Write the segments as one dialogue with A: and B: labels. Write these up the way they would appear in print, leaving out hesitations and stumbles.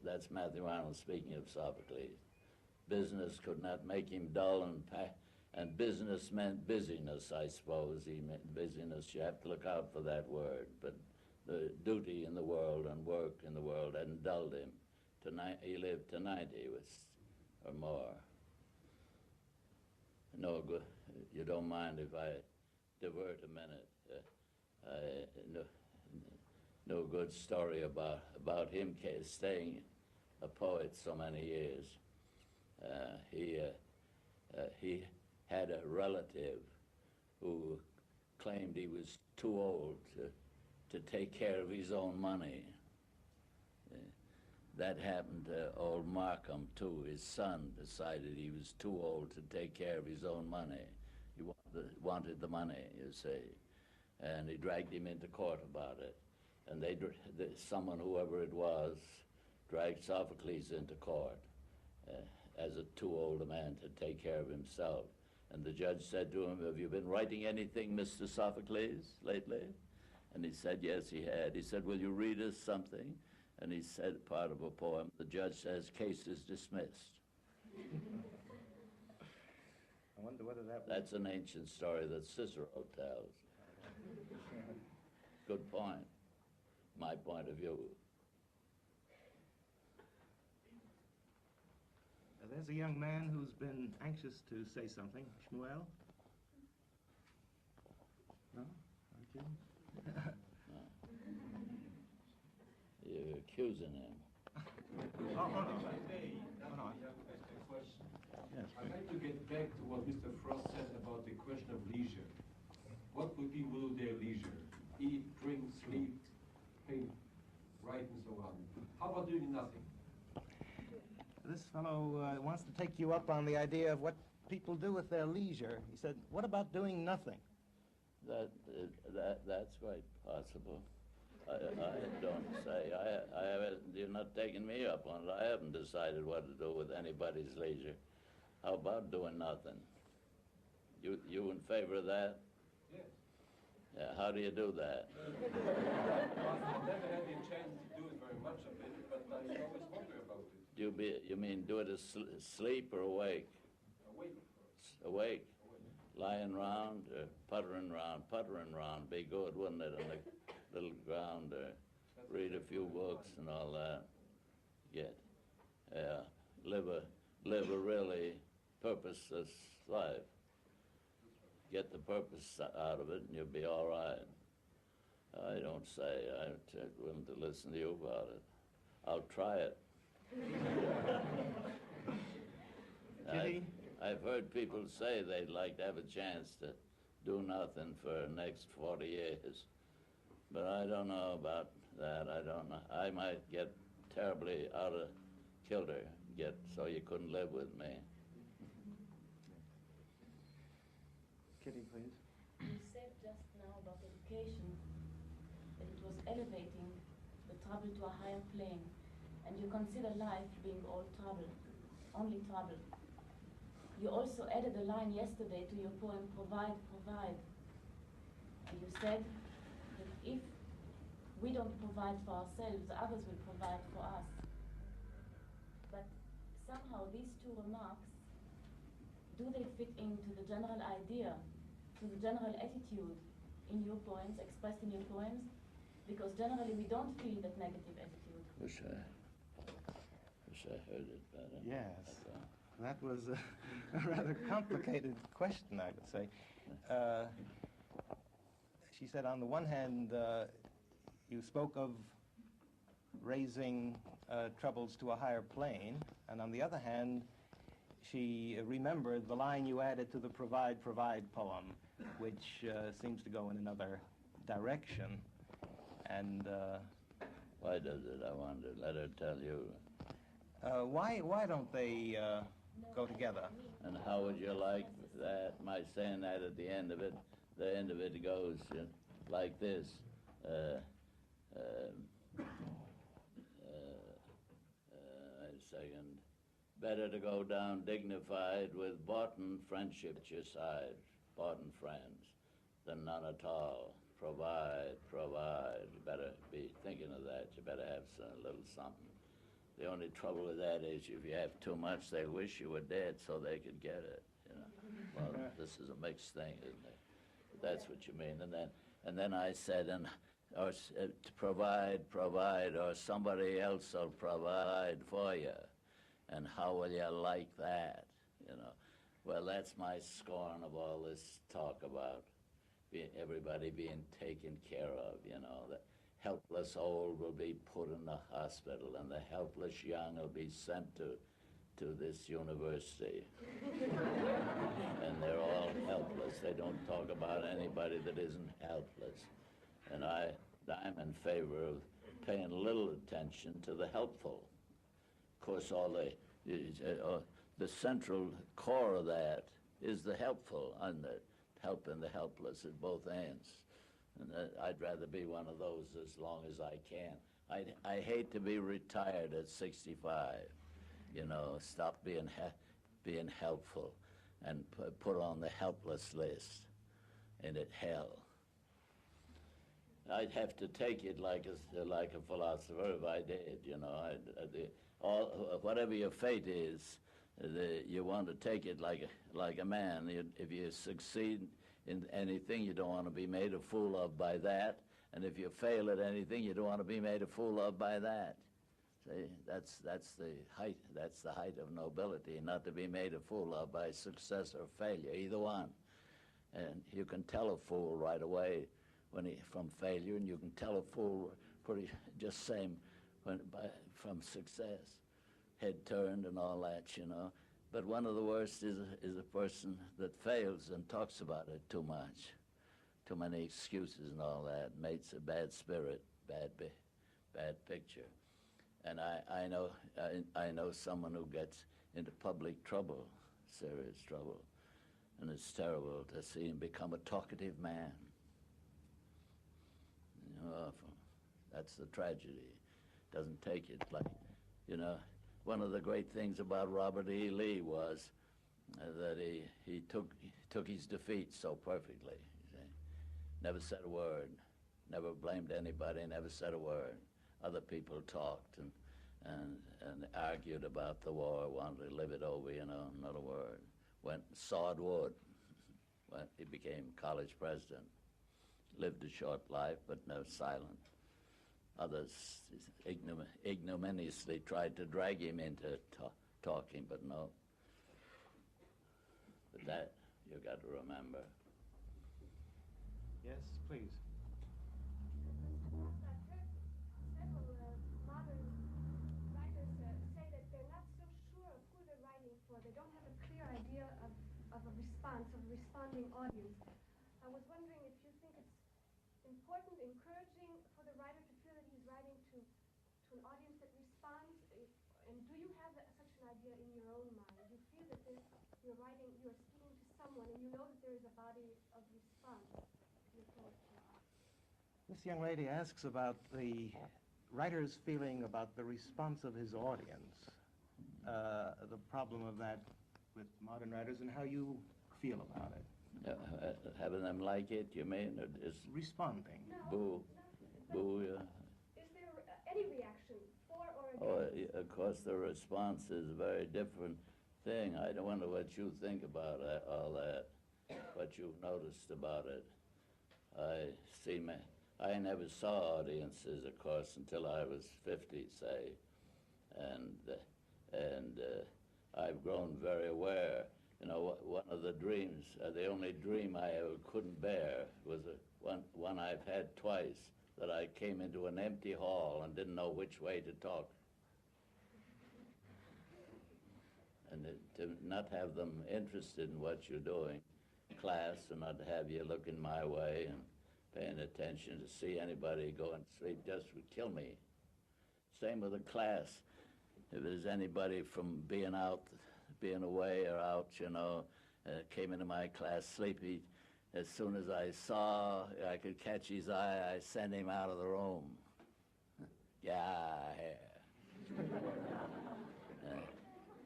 A: That's Matthew Arnold speaking of Sophocles. Business could not make him dull, and business meant busyness, I suppose. He meant busyness. You have to look out for that word. But the duty in the world and work in the world hadn't dulled him. He lived to 90 or more. No good. You don't mind if I divert a minute. No good story about him staying a poet so many years. He had a relative who claimed he was too old to take care of his own money. That happened to old Markham too. His son decided he was too old to take care of his own money. He wanted the money, you see, and he dragged him into court about it. And someone, whoever it was, dragged Sophocles into court as a too old a man to take care of himself. And the judge said to him, "Have you been writing anything, Mr. Sophocles, lately?" And he said, yes, he had. He said, "Will you read us something?" And he said part of a poem. The judge says, "Case is dismissed."
B: I wonder whether
A: That's an ancient story that Cicero tells. Good point. My point of view.
B: There's a young man who's been anxious to say something. Shmuel? No? Okay.
A: No. You're accusing him.
B: No.
C: A question.
B: Yes.
C: I'd like to get back to what Mr. Frost said about the question of leisure. What would people do their leisure? Eat, drink, sleep, paint, write, and so on. How about doing nothing?
B: This fellow wants to take you up on the idea of what people do with their leisure. He said, what about doing nothing?
A: That's quite possible. I don't say. You're not taking me up on it. I haven't decided what to do with anybody's leisure. How about doing nothing? You in favor of that?
C: Yes.
A: Yeah, how do you do that?
C: Well, I never had the chance to do it very much of it, but I always wonder about it.
A: You mean do it asleep or awake?
C: Awake.
A: Awake. Lying round or puttering round. Be good, wouldn't it, on the little ground, or read a few books and all that. Live a really purposeless life. Get the purpose out of it and you'll be all right. I don't say. I'm willing to listen to you about it. I'll try it. I've heard people say they'd like to have a chance to do nothing for the next 40 years. But I don't know about that. I don't know. I might get terribly out of kilter, so you couldn't live with me.
B: Kitty, please.
D: You said just now about education, that it was elevating the trouble to a higher plane, and you consider life being all trouble, only trouble. You also added a line yesterday to your poem, Provide, Provide. And you said that if we don't provide for ourselves, others will provide for us. But somehow these two remarks, do they fit into the general idea, to the general attitude in your poems, expressed in your poems? Because generally we don't feel that negative attitude.
A: Wish I heard it better.
B: Yes. That was a rather complicated question, I would say. She said, on the one hand, you spoke of raising troubles to a higher plane, and on the other hand, she remembered the line you added to the Provide, Provide poem, which seems to go in another direction. And
A: why does it? I wonder. Let her tell you.
B: Why don't they go together?
A: And how would you like that? My saying that at the end of it, goes like this. A second. Better to go down dignified with boughten friendship at your side, boughten friends, than none at all. Provide. You better be thinking of that. You better have a little something. The only trouble with that is if you have too much, they wish you were dead so they could get it. You know. Well, this is a mixed thing, isn't it? That's what you mean. And then I said, to provide, or somebody else will provide for you. And how will you like that? You know. Well, that's my scorn of all this talk about everybody being taken care of. You know, the helpless old will be put in the hospital, and the helpless young will be sent to this university. And they're all helpless. They don't talk about anybody that isn't helpless. And I'm in favor of paying a little attention to the helpful. Of course, the central core of that is the helpful and the helping the helpless at both ends. And I'd rather be one of those as long as I can. I hate to be retired at 65. You know, stop being helpful and put on the helpless list. And it hell. I'd have to take it like a philosopher if I did. You know, whatever your fate is, you want to take it like a man. If you succeed in anything, you don't want to be made a fool of by that. And if you fail at anything, you don't want to be made a fool of by that. See, that's the height of nobility, not to be made a fool of by success or failure, either one. And you can tell a fool right away from failure, and you can tell a fool pretty just same from success, head turned and all that, you know. But one of the worst is a person that fails and talks about it too much, too many excuses and all that, makes a bad spirit, bad picture. And I know someone who gets into public trouble, serious trouble, and it's terrible to see him become a talkative man. You know, that's the tragedy. Doesn't take it like, you know. One of the great things about Robert E. Lee was that he took his defeat so perfectly. You see? Never said a word, never blamed anybody, never said a word. Other people talked and argued about the war, wanted to live it over, you know, not a word. Went and sawed wood. He became college president. Lived a short life, but no silent. Others ignominiously tried to drag him into talking, but no. But that you got to remember.
B: Yes, please.
E: I've heard several modern writers say that they're not so sure of who they're writing for. They don't have a clear idea of a response, of a responding audience. I was wondering if you think it's important, encouraging for the writer to feel that he's writing to an audience that responds, and do you have such an idea in your own mind? You feel that you're speaking to someone, and you know that there is a body of response to your poetry.
B: This young lady asks about the writer's feeling about the response of his audience, the problem of that with modern writers, and how you feel about it.
A: Having them like it, you mean? Or just
B: responding.
A: Boo. Boo, yeah.
E: Is there any reaction for or
A: Oh,
E: against?
A: of course, the response is a very different thing. I don't wonder what you think about all that, what you've noticed about it. I never saw audiences, of course, until I was 50, say, and I've grown very aware. You know, one of the dreams, the only dream I ever couldn't bear was one I've had twice, that I came into an empty hall and didn't know which way to talk. And to not have them interested in what you're doing, class, and not have you looking my way and paying attention to see anybody going to sleep just would kill me. Same with the class. If there's anybody from being away or out, you know, came into my class sleepy, as soon as I saw I could catch his eye, I sent him out of the room.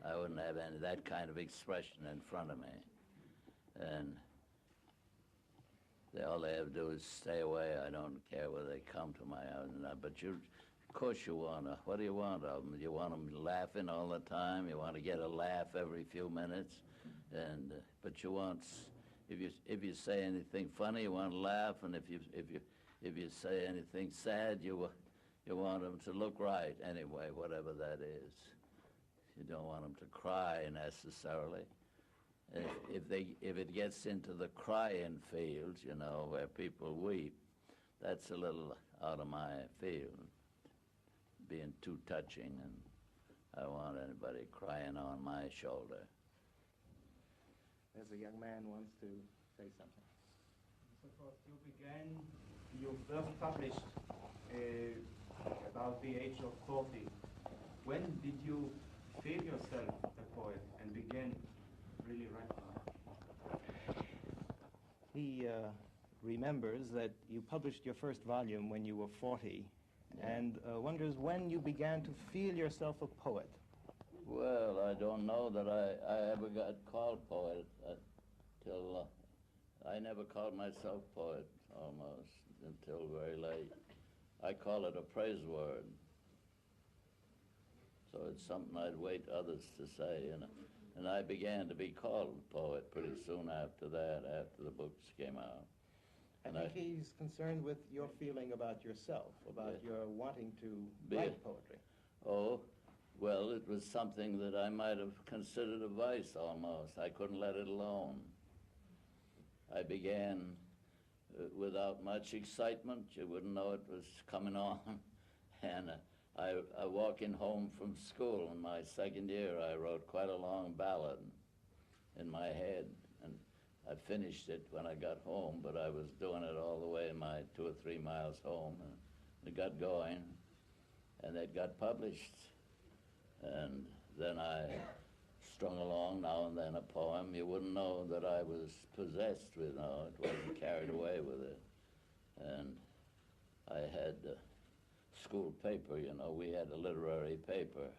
A: I wouldn't have any that kind of expression in front of me. And all they have to do is stay away. I don't care whether they come to my house or not. But you Of course you want to. What do you want of them? You want them laughing all the time? You want to get a laugh every few minutes? And but you want, if you say anything funny, you want to laugh, and if you say anything sad, you want them to look right anyway, whatever that is. You don't want them to cry necessarily. If it gets into the crying field, you know, where people weep, that's a little out of my field, being too touching, and I don't want anybody crying on my shoulder.
B: There's a young man who wants to say something.
F: Mr. Frost, you first published about the age of 40. When did you feel yourself a poet and begin really writing?
B: He remembers that you published your first volume when you were 40, and wonders when you began to feel yourself a poet.
A: Well, I don't know that I ever got called poet till I never called myself poet almost until very late. I call it a praise word. So it's something I'd wait others to say, and I began to be called poet pretty soon after that, after the books came out.
B: I think he's concerned with your feeling about yourself, about your wanting to write poetry.
A: Oh, well, it was something that I might have considered a vice almost. I couldn't let it alone. I began without much excitement. You wouldn't know it was coming on. And I walking home from school in my second year, I wrote quite a long ballad in my head. And I finished it when I got home, but I was doing it all the way my 2 or 3 miles home. And it got going, and it got published. And then I strung along now and then a poem. You wouldn't know that I was possessed with it. It wasn't carried away with it. And I had school paper, you know, we had a literary paper.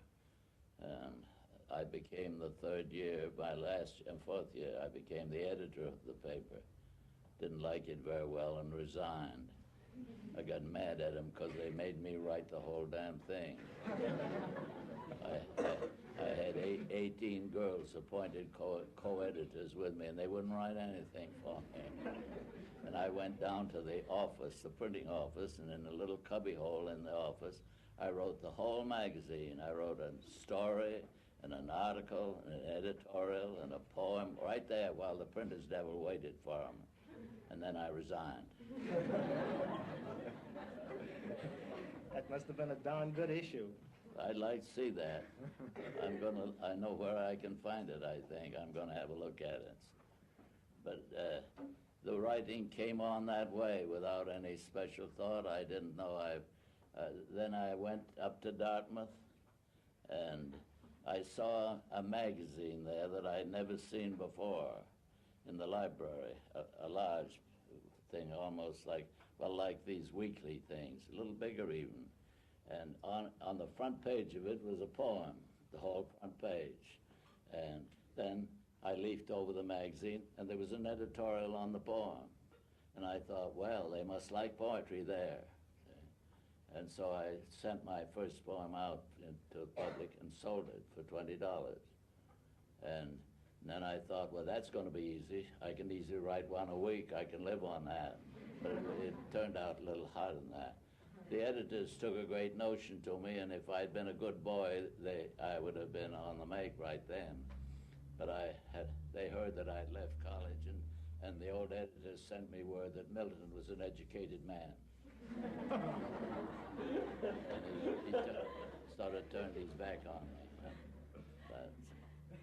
A: And I became the third year, my last and fourth year, I became the editor of the paper. Didn't like it very well and resigned. I got mad at them because they made me write the whole damn thing. I had 18 girls appointed co-editors with me, and they wouldn't write anything for me. And I went down to the office, the printing office, and in a little cubbyhole in the office, I wrote the whole magazine. I wrote a story and an article and an editorial and a poem right there while the printer's devil waited for them. And then I resigned.
B: That must have been a darn good issue.
A: I'd like to see that. I know where I can find it, I think. I'm gonna have a look at it. But the writing came on that way without any special thought. I didn't know then I went up to Dartmouth, and I saw a magazine there that I'd never seen before in the library, a large thing, almost like these weekly things, a little bigger even. And on the front page of it was a poem, the whole front page. And then I leafed over the magazine, and there was an editorial on the poem. And I thought, well, they must like poetry there. And so I sent my first poem out to the public and sold it for $20. And then I thought, well, that's going to be easy. I can easily write one a week. I can live on that. But it turned out a little harder than that. The editors took a great notion to me, and if I'd been a good boy, I would have been on the make right then. But they heard that I'd left college, and the old editors sent me word that Milton was an educated man. And he started turning his back on me. But,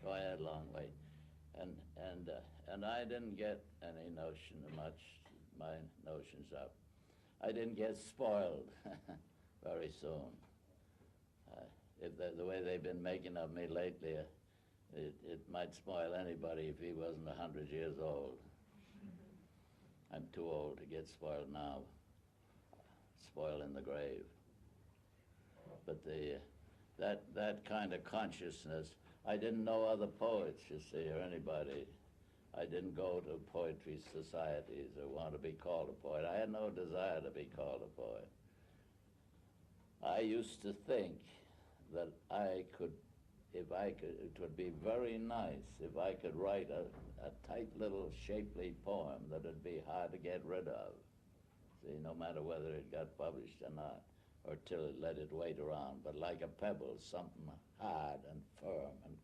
A: so I had a long wait. And I didn't get any notion of much, my notions up. I didn't get spoiled very soon. If the way they've been making of me lately, it might spoil anybody if he wasn't 100 years old. I'm too old to get spoiled now. Spoil in the grave. But that kind of consciousness, I didn't know other poets, you see, or anybody. I didn't go to poetry societies or want to be called a poet. I had no desire to be called a poet. I used to think that it would be very nice if I could write a tight little shapely poem that would be hard to get rid of. See, no matter whether it got published or not, or till it let it wait around, but like a pebble, something hard and firm and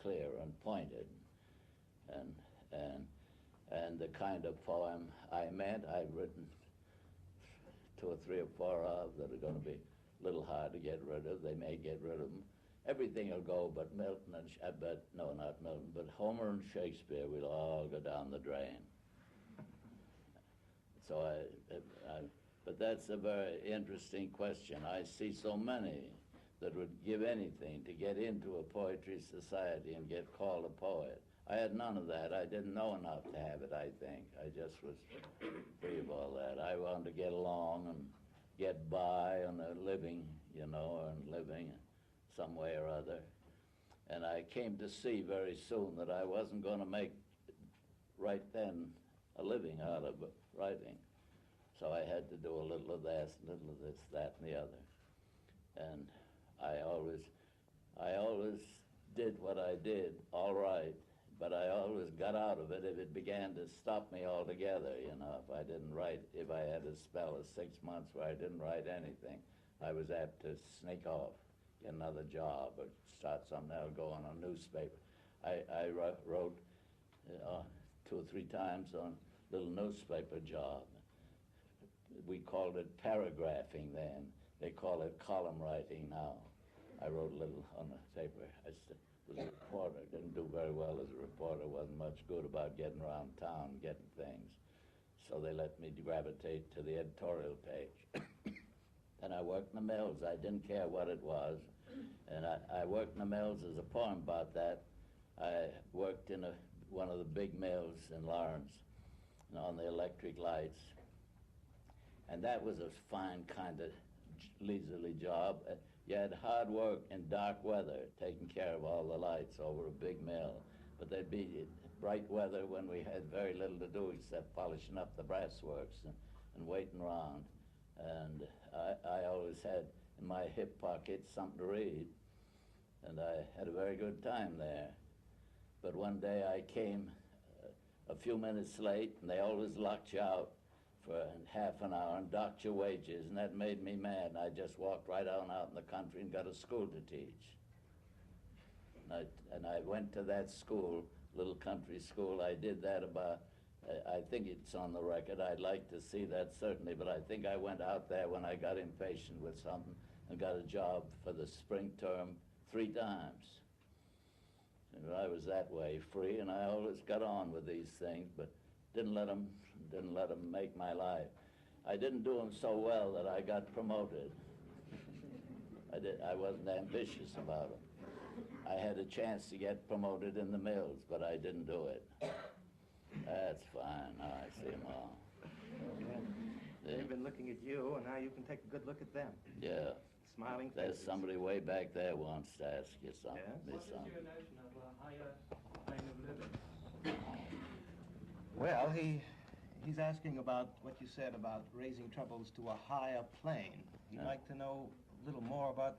A: clear and pointed. And the kind of poem I meant, I've written 2 or 3 or 4 of that are going to be a little hard to get rid of. They may get rid of them. Everything will go, but Milton and, no, not Milton, but Homer and Shakespeare will all go down the drain. So but that's a very interesting question. I see so many that would give anything to get into a poetry society and get called a poet. I had none of that. I didn't know enough to have it, I think. I just was free of all that. I wanted to get along and get by on a living, you know, and living some way or other. And I came to see very soon that I wasn't going to make, right then, a living out of writing. So I had to do a little of that, a little of this, that, and the other. And I always did what I did all right, but I always got out of it if it began to stop me altogether, you know. If I didn't write, if I had a spell of 6 months where I didn't write anything, I was apt to sneak off, get another job, or start something else, go on a newspaper. I wrote 2 or 3 times on a little newspaper job. We called it paragraphing then. They call it column writing now. I wrote a little on the paper. I was a reporter. Didn't do very well as a reporter. Wasn't much good about getting around town, getting things. So they let me gravitate to the editorial page. And I worked in the mills. I didn't care what it was. And I worked in the mills. There's a poem about that. I worked in one of the big mills in Lawrence, on the electric lights. And that was a fine kind of leisurely job. You had hard work in dark weather, taking care of all the lights over a big mill. But there'd be bright weather when we had very little to do except polishing up the brass works and waiting around. And I always had in my hip pocket something to read. And I had a very good time there. But one day I came a few minutes late, and they always locked you out for half an hour and docked your wages, and that made me mad. And I just walked right on out in the country and got a school to teach. And I went to that school, little country school. I did that about, I think it's on the record. I'd like to see that certainly, but I think I went out there when I got impatient with something and got a job for the spring term 3 times. And I was that way, free, and I always got on with these things, but didn't let them make my life. I didn't do them so well that I got promoted. I wasn't ambitious about them. I had a chance to get promoted in the mills, but I didn't do it. That's fine. Now I see them all.
B: They've been looking at you, and now you can take a good look at them.
A: Yeah.
B: Smiling
A: There's
B: faces.
A: somebody way back there wants to ask you something.
B: Yes?
F: What is your notion of a higher plane of living?
B: Well, he's asking about what you said about raising troubles to a higher plane. He'd like to know a little more about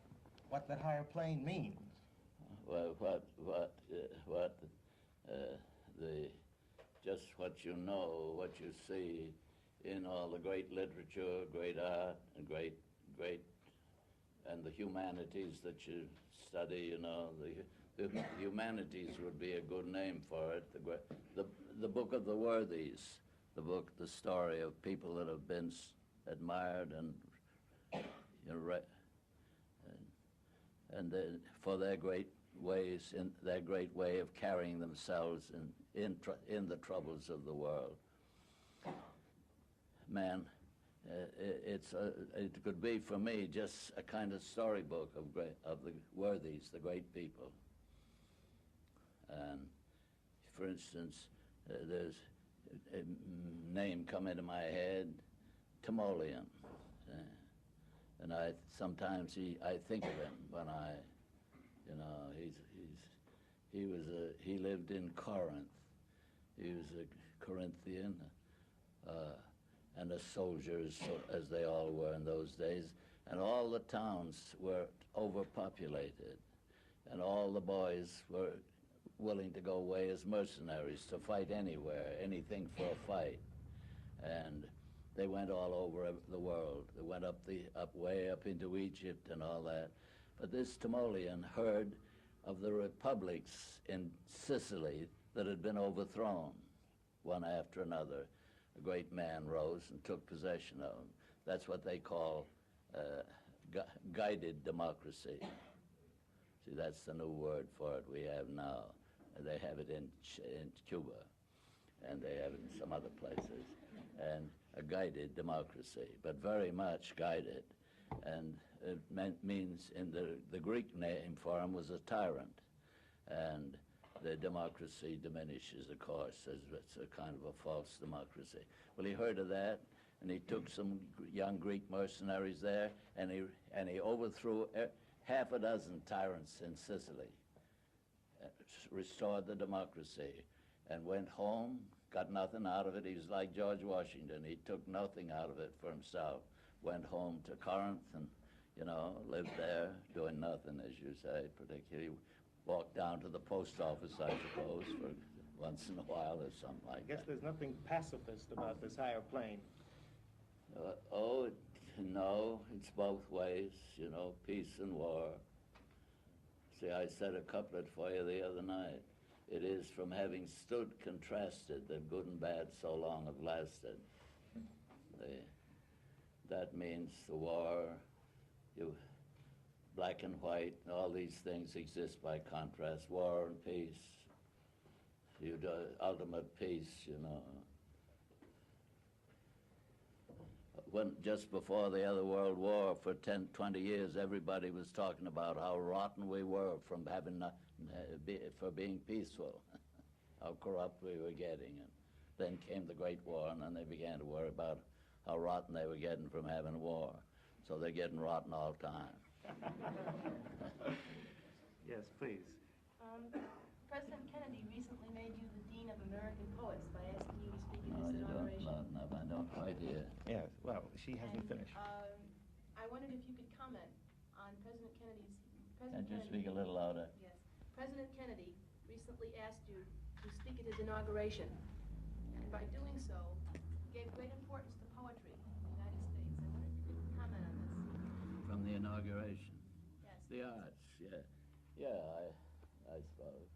B: what that higher plane means.
A: Well, just what you know, what you see in all the great literature, great art, and and the humanities that you study, you know, the humanities would be a good name for it. The book of the worthies, the story of people that have been admired and for their great ways, in their great way of carrying themselves in the troubles of the world. Man, it could be for me just a kind of storybook of the worthies, the great people. And for instance, there's a name come into my head, Timoleon, and sometimes I think of him when he lived in Corinth. He was a Corinthian and a soldier, as they all were in those days. and all the towns were overpopulated, and all the boys were willing to go away as mercenaries to fight anywhere, anything for a fight. And they went all over the world. They went way up into Egypt and all that. But this Timoleon heard of the republics in Sicily that had been overthrown, one after another. A great man rose and took possession of them. That's what they call guided democracy. See, that's the new word for it we have now. They have it in Cuba, and they have it in some other places. And a guided democracy, but very much guided. And it means, in the Greek name for him was a tyrant. And the democracy diminishes, of course, as it's a kind of a false democracy. Well, he heard of that, and he took some young Greek mercenaries there, and he overthrew half a dozen tyrants in Sicily, restored the democracy, and went home, got nothing out of it. He was like George Washington. He took nothing out of it for himself. Went home to Corinth and, lived there doing nothing, as you say, particularly walked down to the post office, I suppose, for once in a while or something like that.
B: I guess there's nothing pacifist about this higher plane.
A: No, it's both ways, peace and war. See, I said a couplet for you the other night. It is from having stood contrasted that good and bad so long have lasted. That means the war, black and white, all these things exist by contrast. War and peace, ultimate peace, When just before the other World War, for 10, 20 years, everybody was talking about how rotten we were from for being peaceful, how corrupt we were getting. And then came the Great War, and then they began to worry about how rotten they were getting from having war. So they're getting rotten all the time.
B: Yes, please.
G: President Kennedy recently made you the Dean of American Poets by asking you to speak at his inauguration.
A: I don't quite hear.
B: Yes, well, she hasn't finished.
G: I wondered if you could comment on President Kennedy's...
A: Can't you speak a little louder?
G: Yes. President Kennedy recently asked you to speak at his inauguration, and by doing so, gave great importance to poetry in the United States. I wonder if you could comment on this.
A: From the inauguration?
G: Yes.
A: The arts, yeah. Yeah, I suppose.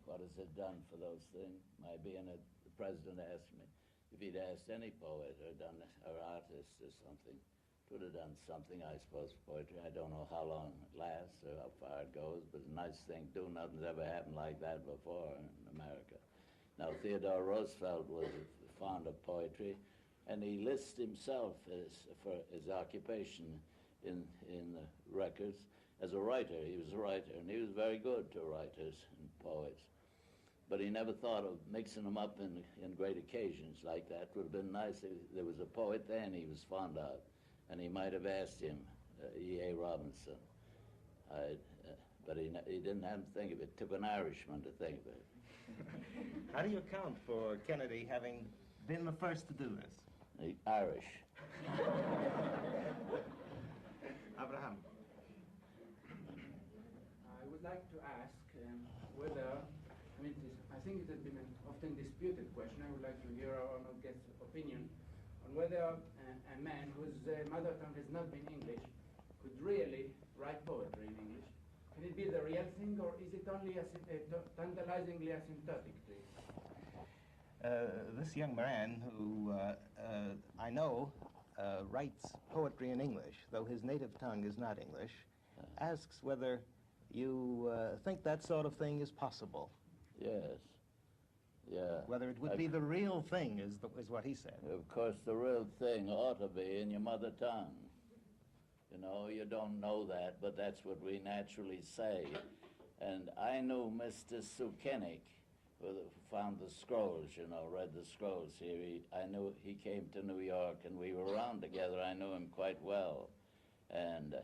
A: What has it done for those things? My being the president asked me if he'd asked any poet or artist or something, it would have done something, I suppose, for poetry. I don't know how long it lasts or how far it goes, but it's a nice thing to do. Nothing's ever happened like that before in America. Now, Theodore Roosevelt was fond of poetry, and he lists himself for his occupation in the records as a writer. He was a writer, and he was very good to writers and poets. But he never thought of mixing them up in great occasions like that. Would have been nice. There was a poet then he was fond of, and he might have asked him, E.A. Robinson. But he didn't have to think of it. It took an Irishman to think of it.
B: How do you account for Kennedy having been the first to do this?
A: Irish.
B: Abraham.
H: I would like to ask whether, I think it has been an often disputed question. I would like to hear our honored guest's opinion on whether a man whose mother tongue has not been English could really write poetry in English. Can it be the real thing, or is it only tantalizingly asymptotic to you?
B: This young man who I know writes poetry in English, though his native tongue is not English, asks whether you think that sort of thing is possible.
A: Yes. Yeah.
B: Whether it would be the real thing is what he said.
A: Of course, the real thing ought to be in your mother tongue. You don't know that, but that's what we naturally say. And I knew Mr. Sukenik, who found the scrolls, read the scrolls here. I knew he came to New York, and we were around together. I knew him quite well. And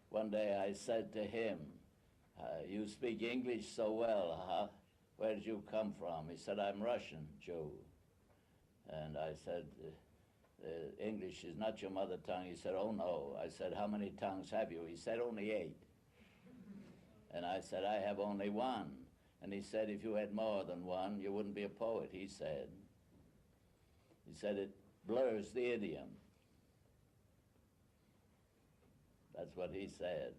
A: one day I said to him, you speak English so well, huh? Where did you come from? He said, I'm Russian, Jew. And I said, English is not your mother tongue. He said, oh no. I said, how many tongues have you? He said, only 8. And I said, I have only 1. And he said, if you had more than 1, you wouldn't be a poet, he said. He said, it blurs the idiom. That's what he said.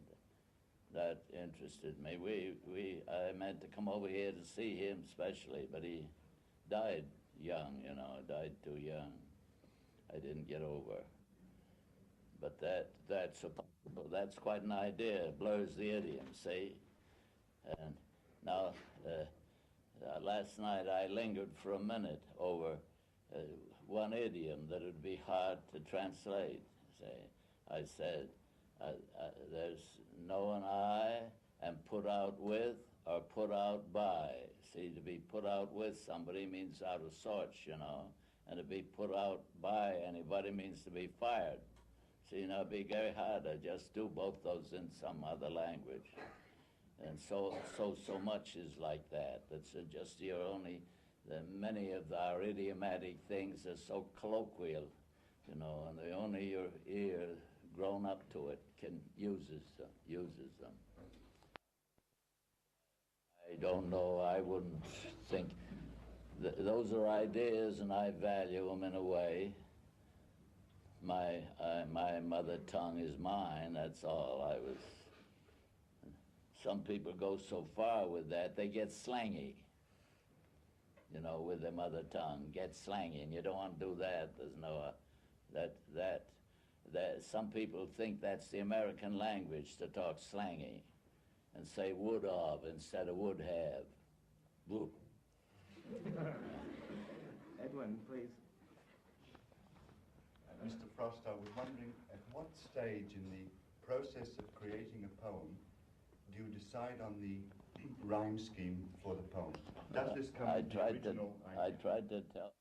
A: That interested me. I meant to come over here to see him especially, but he died young, you know, died too young. I didn't get over. But that's quite an idea. It blurs the idiom, see? And now, last night I lingered for a minute over one idiom that would be hard to translate. See, I said, there's know an I and put out with or put out by. See, to be put out with somebody means out of sorts, you know, and to be put out by anybody means to be fired. See, now it'd be very hard to just do both those in some other language. And so much is like that. That's just your only, many of our idiomatic things are so colloquial, you know, and the only your ear grown up to it uses them. I don't know, I wouldn't think, those are ideas and I value them in a way. My mother tongue is mine, that's all. Some people go so far with that, they get slangy, you know, with their mother tongue, get slangy, and you don't want to do that. There's no, that some people think that's the American language to talk slangy and say would of instead of would have. Woo.
B: Edwin, please.
I: Mr. Frost, I was wondering at what stage in the process of creating a poem do you decide on the rhyme scheme for the poem? Does this come from the original idea?
A: I tried to tell.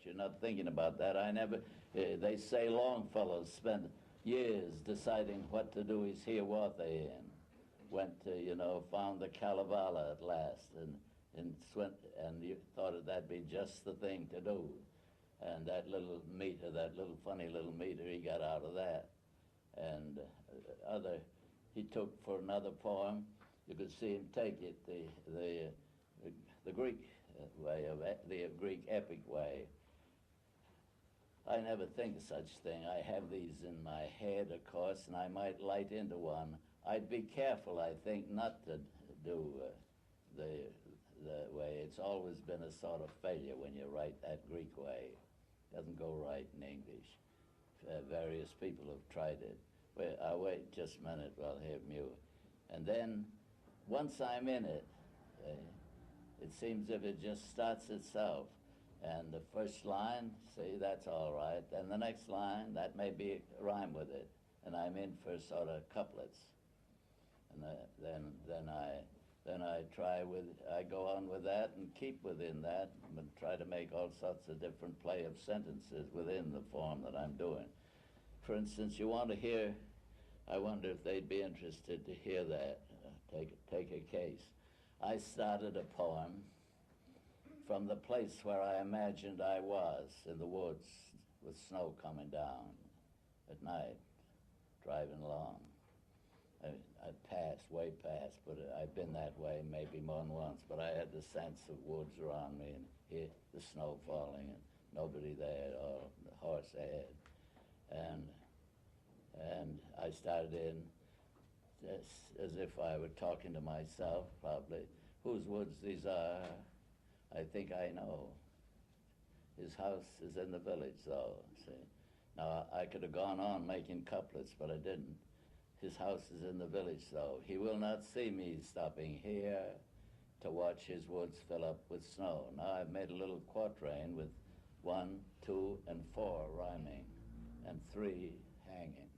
A: You're not thinking about that. I never. They say Longfellow spent years deciding what to do his Hiawatha in. Went to, you know, found the Kalevala at last, and you thought that'd be just the thing to do. And that little meter, that little funny little meter, he got out of that. And he took for another poem. You could see him take it the Greek way of the Greek epic way. I never think of such thing. I have these in my head, of course, and I might light into one. I'd be careful, I think, not to do the way. It's always been a sort of failure when you write that Greek way. It doesn't go right in English. Various people have tried it. I'll wait just a minute while I hear Mew. And then, once I'm in it, it seems if it just starts itself. And the first line, see, that's all right. And the next line, that may be a rhyme with it. And I'm in for sort of couplets. And then I go on with that and keep within that and try to make all sorts of different play of sentences within the form that I'm doing. For instance, you want to hear, I wonder if they'd be interested to hear that. Take a case. I started a poem from the place where I imagined I was, in the woods, with snow coming down at night, driving along. I passed, way past, but I've been that way maybe more than once, but I had the sense of woods around me and here, the snow falling and nobody there or the horse ahead. And I started in as if I were talking to myself, probably. Whose woods these are? I think I know. His house is in the village, though, see. Now, I could have gone on making couplets, but I didn't. His house is in the village, though. He will not see me stopping here to watch his woods fill up with snow. Now, I've made a little quatrain with 1, 2, and 4 rhyming, and 3 hanging.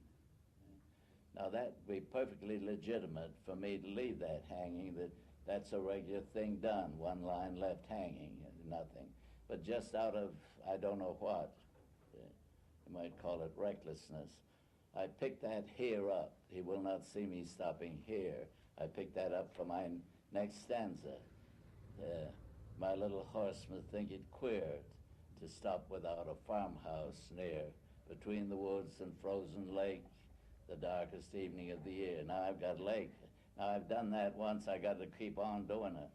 A: Now, that'd be perfectly legitimate for me to leave that hanging, that's a regular thing done, 1 line left hanging, nothing. But just out of, I don't know what, you might call it recklessness, I picked that here up. He will not see me stopping here. I picked that up for my next stanza. My little horse must think it queer to stop without a farmhouse near, between the woods and frozen lake, the darkest evening of the year. Now I've got lake. Now I've done that once, I got to keep on doing it.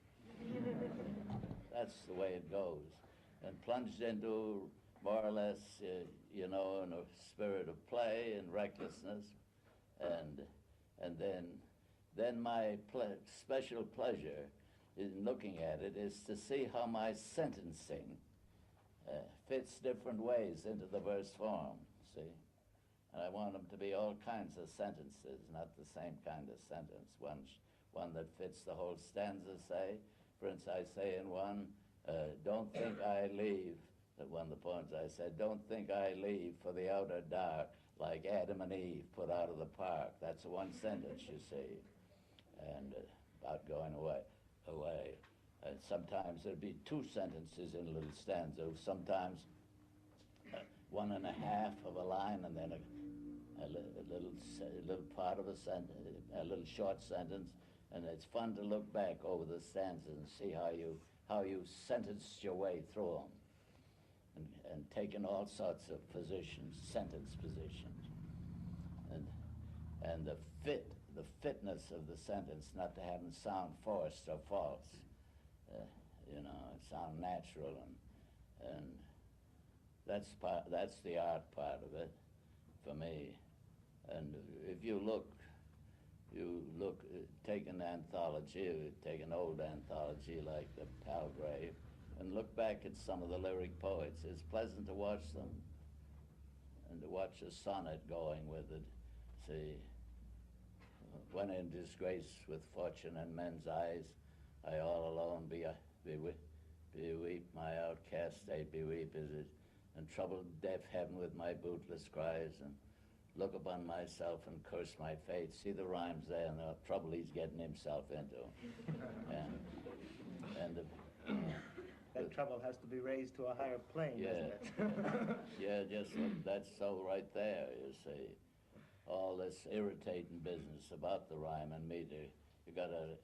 A: That's the way it goes. And plunged into more or less, you know, in a spirit of play and recklessness. And then my special pleasure in looking at it is to see how my sentencing fits different ways into the verse form, see? And I want them to be all kinds of sentences, not the same kind of sentence. One that fits the whole stanza, say. For instance, I say in one, don't think I leave, one of the poems I said, don't think I leave for the outer dark like Adam and Eve put out of the park. That's one sentence, you see. And about going away. Sometimes there'd be two sentences in a little stanza. Sometimes 1.5 of a line, and then a little part of a sentence, a little short sentence. And it's fun to look back over the stanzas and see how you sentenced your way through them, and taken all sorts of positions, sentence positions, and the fitness of the sentence, not to have them sound forced or false, you know, sound natural, and that's the art part of it for me. And if you look, take an anthology, take an old anthology like the Palgrave, and look back at some of the lyric poets. It's pleasant to watch them, and to watch a sonnet going with it. See, when in disgrace with fortune and men's eyes, I all alone beweep, my outcast state beweep, is it, and troubled deaf heaven with my bootless cries, and look upon myself and curse my fate. See the rhymes there and the trouble he's getting himself into.
B: That trouble has to be raised to a higher plane, doesn't it?
A: Yeah, just that's so right there, you see. All this irritating business about the rhyme and meter, you got to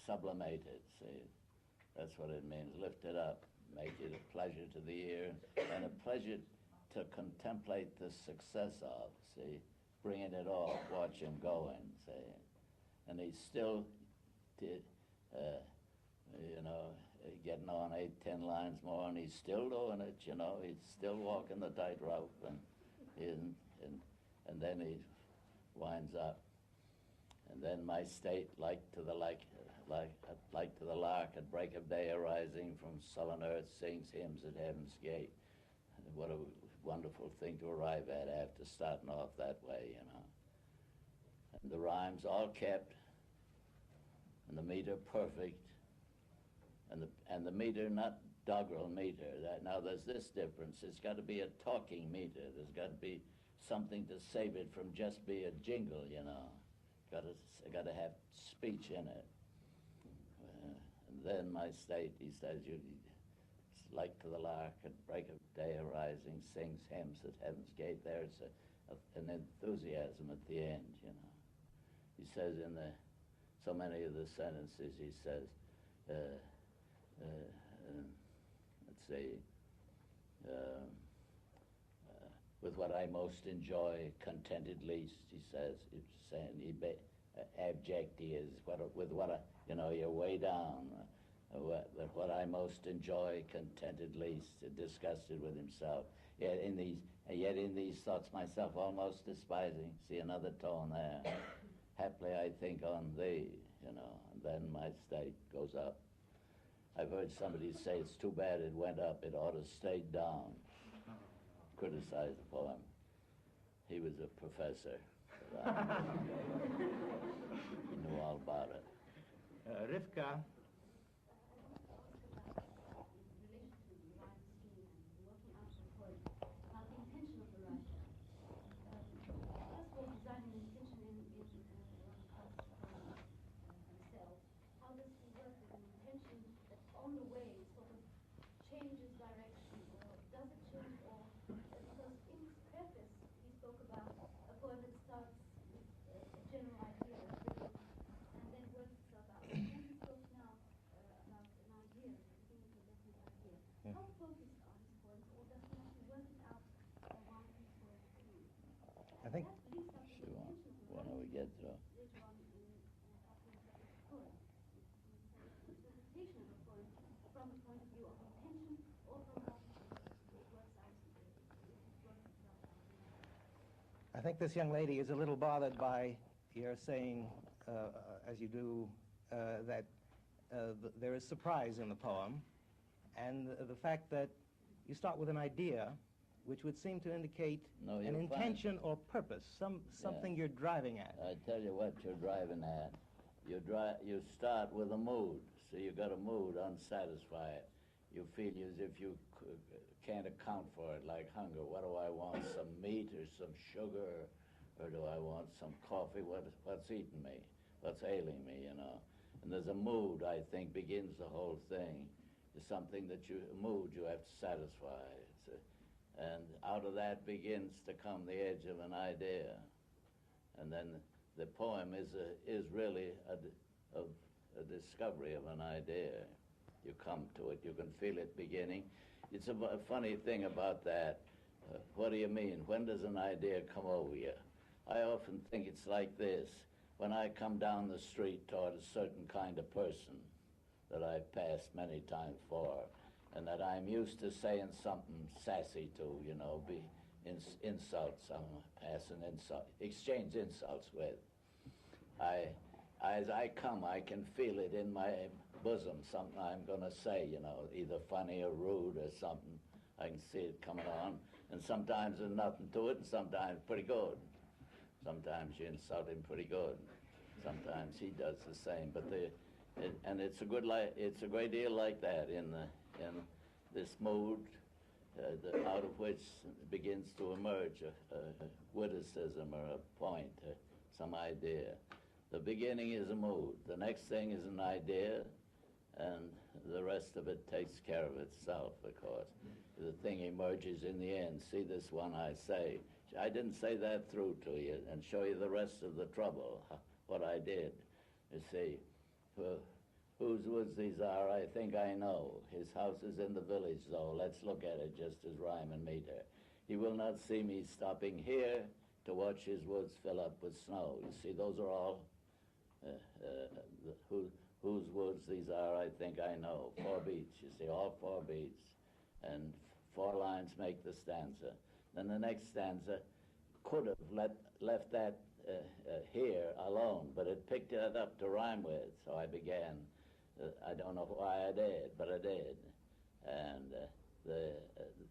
A: sublimate it, see. That's what it means. Lift it up, make it a pleasure to the ear, and a pleasure to contemplate the success of, see, bringing it off, watch him going, see. And he's still, you know, getting on 8-10 lines more, and he's still doing it, you know. He's still walking the tightrope, and then he winds up. And then my state, like to the lark at break of day arising from sullen earth, sings hymns at heaven's gate. And what a wonderful thing to arrive at after starting off that way, you know. And the rhymes all kept, and the meter perfect, and the meter not doggerel meter. Now there's this difference. It's got to be a talking meter. There's got to be something to save it from just be a jingle, you know. Got to have speech in it. And then my state, he says, it's like to the lark at break of day arising, sings hymns at heaven's gate. There's an enthusiasm at the end, you know. He says in so many of the sentences, he says, let's see, with what I most enjoy, contented least, he says. He's saying abject he is. With what I, you know, you're way down. But what I most enjoy, contented least, disgusted with himself. Yet in these thoughts myself almost despising. See another tone there. Haply I think on thee, you know, and then my state goes up. I've heard somebody say it's too bad it went up, it ought to stay down. Criticize the poem. He was a professor. He knew all about it.
B: Rivka. I think this young lady is a little bothered by your saying, as you do, that there is surprise in the poem, and the fact that you start with an idea which would seem to indicate an intention or purpose, something you're driving at.
A: I tell you what you're driving at. You start with a mood. So you got a mood, unsatisfied. You feel as if you can't account for it, like hunger. What do I want, some meat or some sugar? Or do I want some coffee? What's eating me? What's ailing me, you know? And there's a mood, I think, begins the whole thing. It's something that a mood you have to satisfy. And out of that begins to come the edge of an idea. And then the poem is really a discovery of an idea. You come to it, you can feel it beginning. It's a funny thing about that. What do you mean? When does an idea come over you? I often think it's like this. When I come down the street toward a certain kind of person that I've passed many times for, and that I'm used to saying something sassy to, you know, be insults, I'm passing insult, exchange insults with. As I come, I can feel it in my bosom, something I'm going to say, you know, either funny or rude or something. I can see it coming on, and sometimes there's nothing to it, and sometimes pretty good. Sometimes you insult him pretty good. Sometimes he does the same, but and it's a great deal like that in this mood, out of which begins to emerge a witticism or a point, some idea. The beginning is a mood. The next thing is an idea, and the rest of it takes care of itself, of course. The thing emerges in the end. See this one I say. I didn't say that through to you and show you the rest of the trouble, what I did. You see, whose woods these are, I think I know. His house is in the village, though. Let's look at it just as rhyme and meter. He will not see me stopping here to watch his woods fill up with snow. You see, those are all whose woods these are, I think I know. 4 beats, you see, all 4 beats. And 4 lines make the stanza. Then the next stanza could have left that here alone, but it picked it up to rhyme with, so I began. I don't know why I did, but I did. And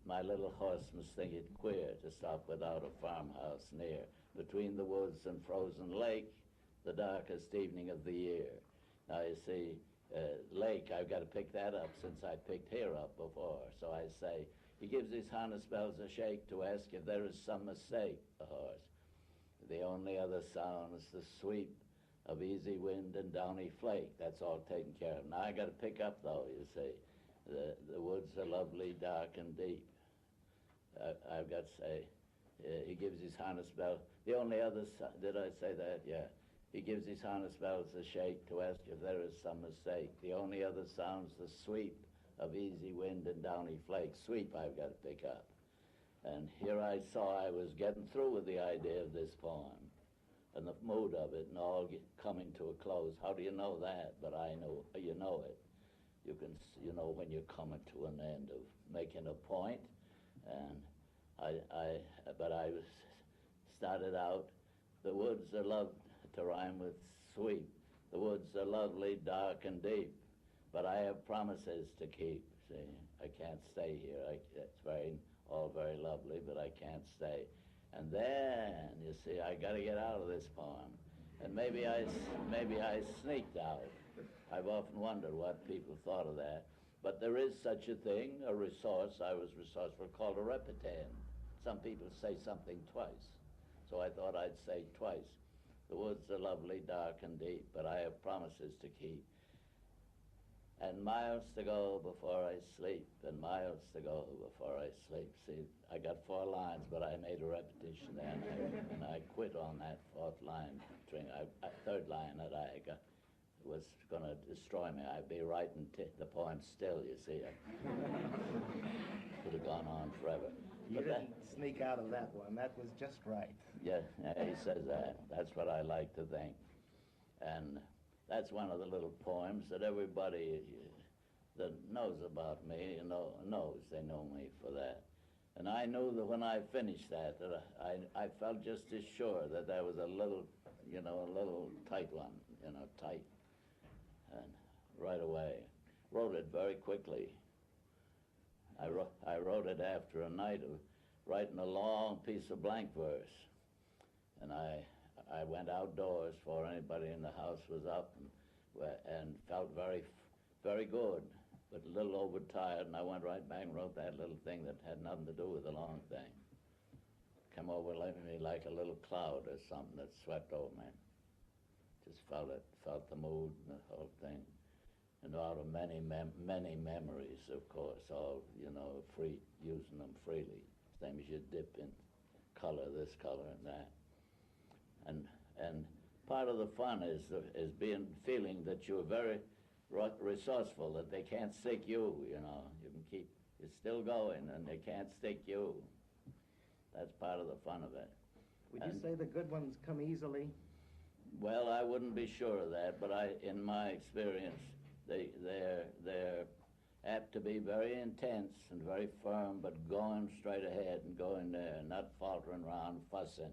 A: my little horse must think it queer to stop without a farmhouse near, between the woods and frozen lake, the darkest evening of the year. Now you see, lake, I've got to pick that up since I picked here up before. So I say, he gives his harness bells a shake to ask if there is some mistake, the horse. The only other sound is the sweep of easy wind and downy flake. That's all taken care of. Now I got to pick up, though, you see. The woods are lovely, dark, and deep. I've got to say, he gives his harness bell. The only other, did I say that? Yeah. He gives his harness bells a shake to ask if there is some mistake. The only other sound's the sweep of easy wind and downy flake. Sweep I've got to pick up. And here I saw I was getting through with the idea of this poem and the mood of it and all coming to a close. How do you know that? But I know, you know it. You can, you know, when you're coming to an end of making a point. And but I started out, the woods are loved to rhyme with sweep. The woods are lovely, dark, and deep, but I have promises to keep. See, I can't stay here. It's all very lovely, but I can't stay. And then, you see, I got to get out of this poem. And maybe I sneaked out. I've often wondered what people thought of that. But there is such a thing, a resource, I was resourceful, called a repetend. Some people say something twice. So I thought I'd say twice. The woods are lovely, dark, and deep, but I have promises to keep. And miles to go before I sleep, and miles to go before I sleep. See, I got 4 lines, but I made a repetition there, and I quit on that 4th line. 3rd line that I got was going to destroy me. I'd be writing the poem still, you see. Could have gone on forever.
B: You didn't sneak out of that one. That was just right.
A: Yeah, he says that. That's what I like to think. And that's one of the little poems that everybody that knows about me, knows. They know me for that. And I knew that when I finished that I felt just as sure that there was a little, a little tight one, tight. And right away, wrote it very quickly. I wrote it after a night of writing a long piece of blank verse. And I went outdoors before anybody in the house was up and felt very, very good, but a little overtired, and I went right back and wrote that little thing that had nothing to do with the long thing. Come over me like a little cloud or something that swept over me. Just felt it, felt the mood and the whole thing. And out of many memories, of course, all, free, using them freely. Same as you dip in color, this color and that. And part of the fun is feeling that you're very resourceful, that they can't stick you, you can keep, it's still going and they can't stick you. That's part of the fun of it.
B: Would you say the good ones come easily?
A: Well, I wouldn't be sure of that, but in my experience, they're apt to be very intense and very firm, but going straight ahead and going there, not faltering around, fussing.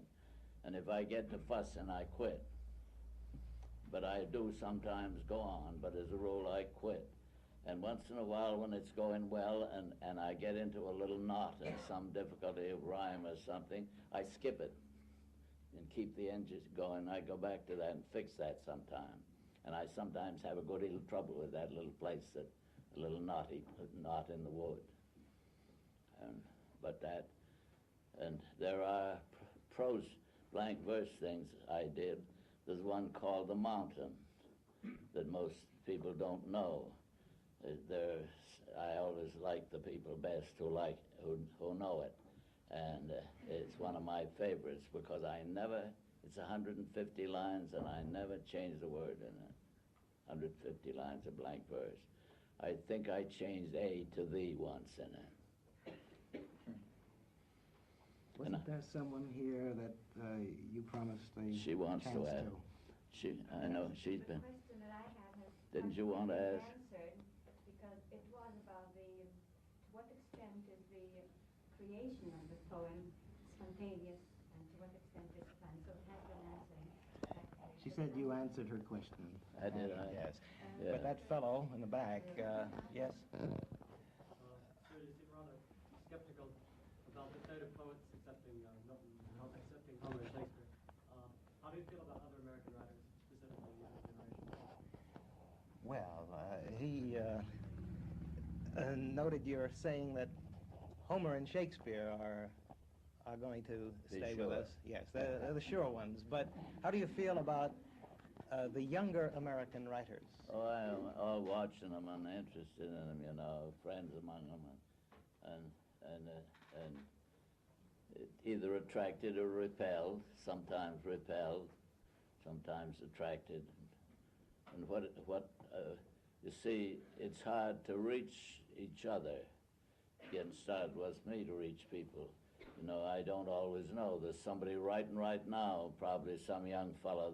A: And if I get to fussing, I quit. But I do sometimes go on, but as a rule, I quit. And once in a while, when it's going well and I get into a little knot and some difficulty of rhyme or something, I skip it and keep the engines going. I go back to that and fix that sometime. And I sometimes have a good deal of trouble with that little place, a little knot in the wood. And there are prose blank verse things I did. There's one called The Mountain that most people don't know. I always like the people best who know it. And it's one of my favorites because it's 150 lines and I never changed a word in it. 150 lines of blank verse. I think I changed A to thee once in it.
B: Wasn't there someone here that you promised a
A: She wants
B: chance
A: to ask. I know she's been.
E: The question that I had has
A: Didn't you want to ask?
E: answered because it was about to what extent is the creation of the poem spontaneous and to what extent is planned. So it has been answered.
B: She said you answered her question.
A: I did.
B: Yes.
A: Yeah.
B: But that fellow in the back, yes?
J: Sir, you seem rather skeptical about the fate of poets accepting Homer and Shakespeare. How do you feel about other American writers, specifically the younger generation?
B: Well, he noted your saying that Homer and Shakespeare are going to stay with us. Yes, they're the sure ones. But how do you feel about the younger American writers?
A: Oh, I'm all watching them and interested in them, friends among them, and either attracted or repelled, sometimes attracted. And what you see, it's hard to reach each other. Getting started was me to reach people. I don't always know. There's somebody writing right now, probably some young fellow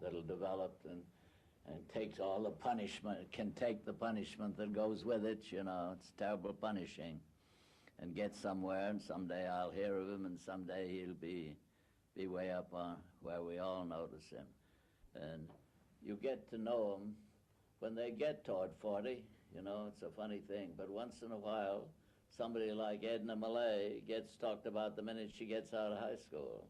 A: that'll develop and takes all the punishment, can take the punishment that goes with it, it's terrible punishing, and get somewhere, and someday I'll hear of him, and someday he'll be way up on where we all notice him. And you get to know them when they get toward 40, it's a funny thing, but once in a while, somebody like Edna Millay gets talked about the minute she gets out of high school.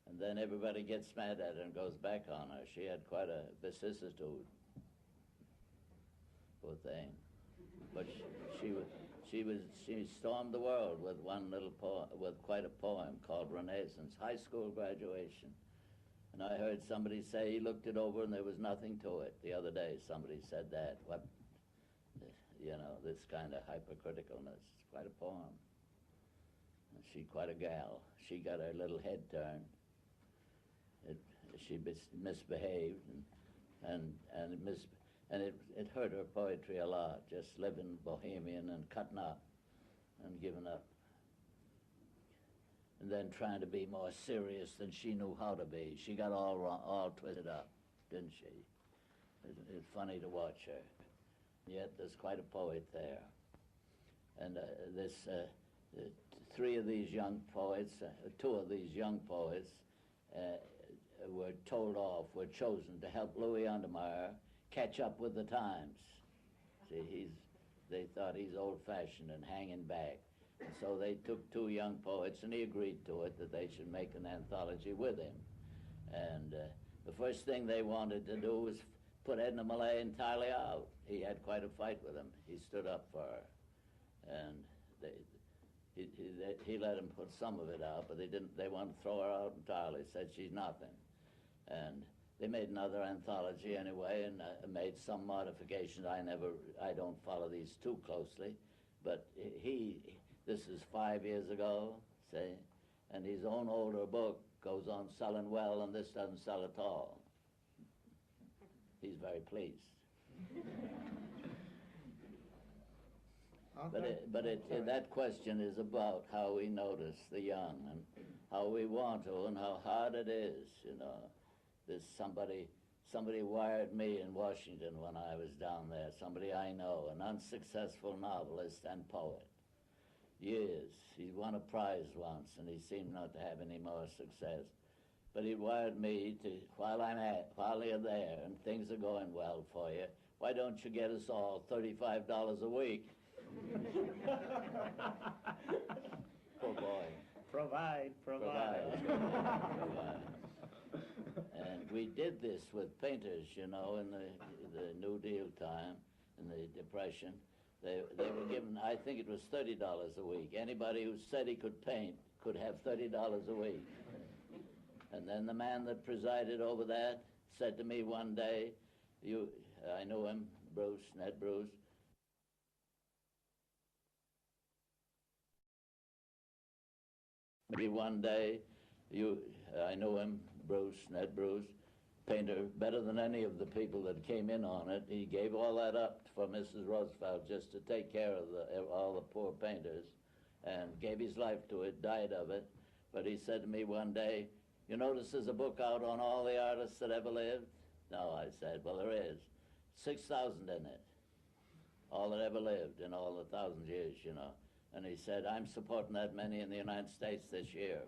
A: And then everybody gets mad at her and goes back on her. She had quite a vicissitude, poor thing. But she stormed the world with one little poem, with quite a poem called Renaissance, high school graduation. And I heard somebody say he looked it over and there was nothing to it. The other day somebody said that. This kind of hypercriticalness. It's quite a poem. And she quite a gal. She got her little head turned. She misbehaved, and it hurt her poetry a lot, just living bohemian and cutting up and giving up. And then trying to be more serious than she knew how to be. She got all wrong, all twisted up, didn't she? It's funny to watch her. Yet there's quite a poet there. And three of these young poets, two of these young poets, were told off, were chosen to help Louis Untermeyer catch up with the times. See, they thought he's old-fashioned and hanging back. And so they took two young poets, and he agreed to it, that they should make an anthology with him. And the first thing they wanted to do was put Edna Millay entirely out. He had quite a fight with him. He stood up for her. And he let him put some of it out, but they wanted to throw her out entirely, said she's nothing. And they made another anthology anyway, and made some modifications. I don't follow these too closely, but this is 5 years ago, say, and his own older book goes on selling well, and this doesn't sell at all. He's very pleased. That question is about how we notice the young and how we want to and how hard it is, you know. There's somebody wired me in Washington when I was down there, somebody I know, an unsuccessful novelist and poet. Years. He won a prize once, and he seemed not to have any more success. But he wired me to, while you're there and things are going well for you, why don't you get us all $35 a week? Poor boy.
B: Provide.
A: And we did this with painters, you know, in the New Deal time, in the Depression. They were given, I think it was $30 a week. Anybody who said he could paint could have $30 a week. And then the man that presided over that said to me one day, I knew him, Ned Bruce. One day, I knew him, Ned Bruce, painter, better than any of the people that came in on it. He gave all that up for Mrs. Roosevelt just to take care of all the poor painters, and gave his life to it, died of it. But he said to me one day, you notice there's a book out on all the artists that ever lived? No, I said, well, there is. 6,000 in it, all that ever lived in all the 1,000 years, you know. And he said, I'm supporting that many in the United States this year.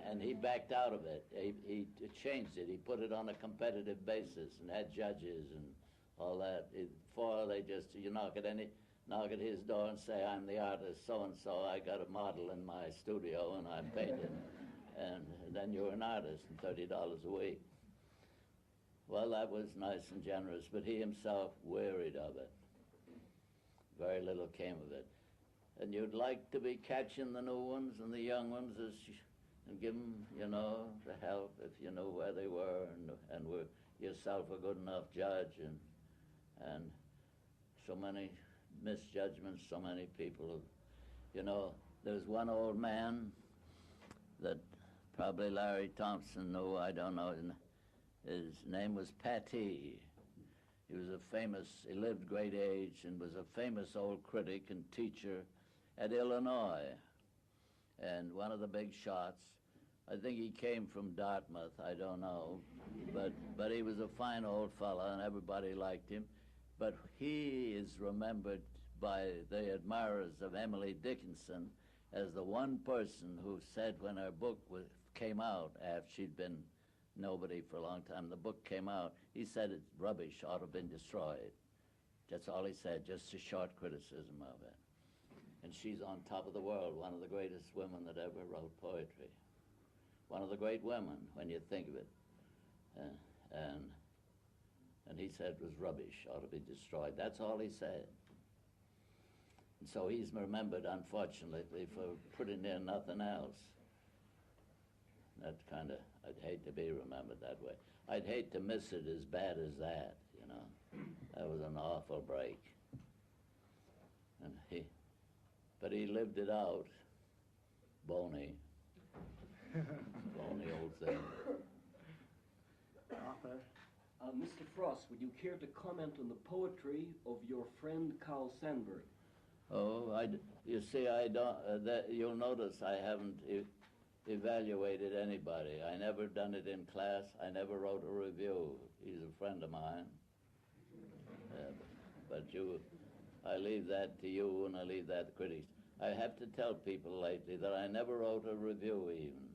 A: And he backed out of it. He changed it. He put it on a competitive basis and had judges and all that. Before they just, you knock at his door and say, I'm the artist so-and-so, I got a model in my studio and I'm painting. And then you're an artist and $30 a week. Well, that was nice and generous, but he himself wearied of it. Very little came of it. And you'd like to be catching the new ones and the young ones and give them, you know, the help if you knew where they were and were yourself a good enough judge, and so many misjudgments, so many people. You know, there's one old man that probably Larry Thompson knew, I don't know, his name was Patty. He was he lived great age and was a famous old critic and teacher at Illinois. And one of the big shots, I think he came from Dartmouth, I don't know, but he was a fine old fella and everybody liked him. But he is remembered by the admirers of Emily Dickinson as the one person who said when her book came out, after she'd been nobody for a long time, the book came out, he said it's rubbish, ought to have been destroyed. That's all he said, just a short criticism of it. And she's on top of the world, one of the greatest women that ever wrote poetry. One of the great women, when you think of it. And he said it was rubbish, ought to be destroyed. That's all he said. And so he's remembered, unfortunately, for putting in nothing else. That kind of, I'd hate to be remembered that way. I'd hate to miss it as bad as that, you know. That was an awful break. But he lived it out. Bony. Bony old thing.
B: Arthur?
K: Mr. Frost, would you care to comment on the poetry of your friend Carl Sandburg?
A: Oh, you see, I don't. You'll notice I haven't evaluated anybody. I never done it in class. I never wrote a review. He's a friend of mine. But I leave that to you, and I leave that to critics. I have to tell people lately that I never wrote a review even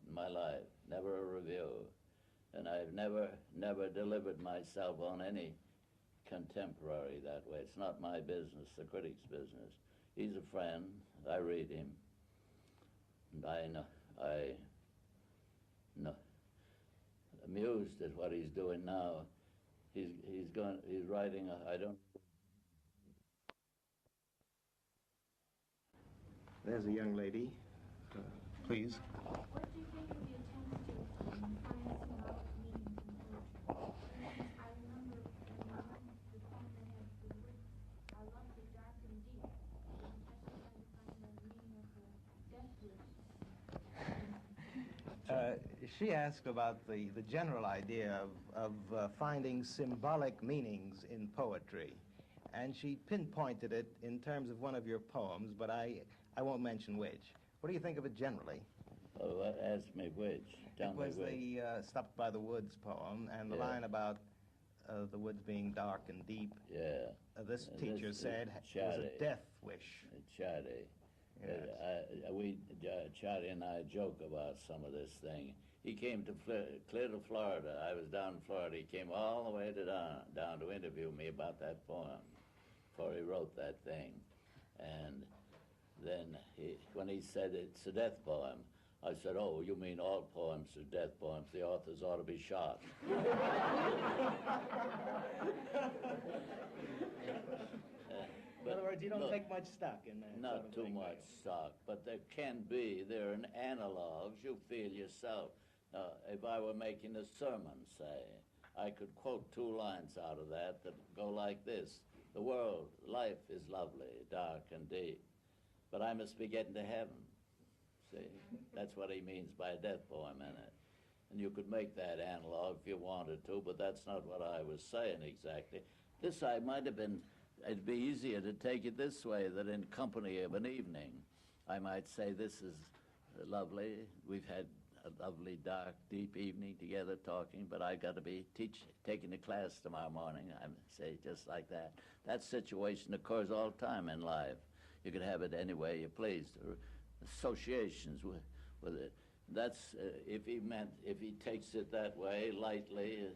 A: in my life, never a review. And I've never delivered myself on any contemporary that way. It's not my business, the critic's business. He's a friend, I read him. And I know, amused at what he's doing now. He's writing,
B: There's a young lady. Please.
E: What do you think of the attempts to find symbolic meanings in poetry? I remember the poem that had the words, I love the dark and deep. I'm just trying to find the meaning of the death wish.
B: She asked about the general idea of finding symbolic meanings in poetry. And she pinpointed it in terms of one of your poems, but I won't mention which. What do you think of it generally?
A: Oh, ask me which. Tell me which.
B: It was the Stopped by the Woods poem, and the line about the woods being dark and deep.
A: Yeah.
B: This teacher said was a death wish.
A: Charlie.
B: Yes.
A: Charlie and I joke about some of this thing. He came clear to Florida. I was down in Florida. He came all the way down to interview me about that poem before he wrote that thing. And then when he said it's a death poem, I said, oh, you mean all poems are death poems. The authors ought to be shot.
B: In other words, you don't take much stock in that.
A: Not too much stock, but there are analogs you feel yourself. If I were making a sermon, say, I could quote 2 lines out of that go like this. The world, life is lovely, dark and deep, but I must be getting to heaven. See, that's what he means by a death poem in it. And you could make that analog if you wanted to, but that's not what I was saying exactly. This I might have been, it'd be easier to take it this way, that in company of an evening, I might say this is lovely. We've had a lovely, dark, deep evening together talking, but I got to be taking a class tomorrow morning. I say just like that. That situation occurs all the time in life. You could have it any way you please. Associations with it. That's if he takes it that way lightly.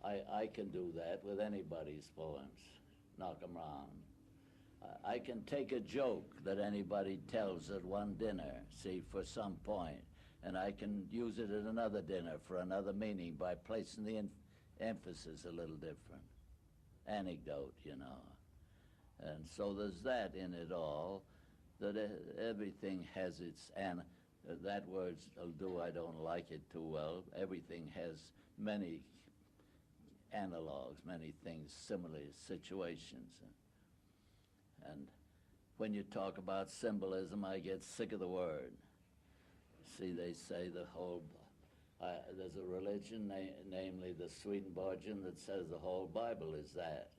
A: I can do that with anybody's poems. Knock 'em round. I can take a joke that anybody tells at one dinner, see, for some point, and I can use it at another dinner for another meaning by placing the emphasis a little different. Anecdote, And so there's that in it all, that everything has its, and that word's, although I don't like it too well, everything has many analogs, many things, similar situations. And when you talk about symbolism, I get sick of the word. See, they say there's a religion, namely the Swedenborgian, that says the whole Bible is that,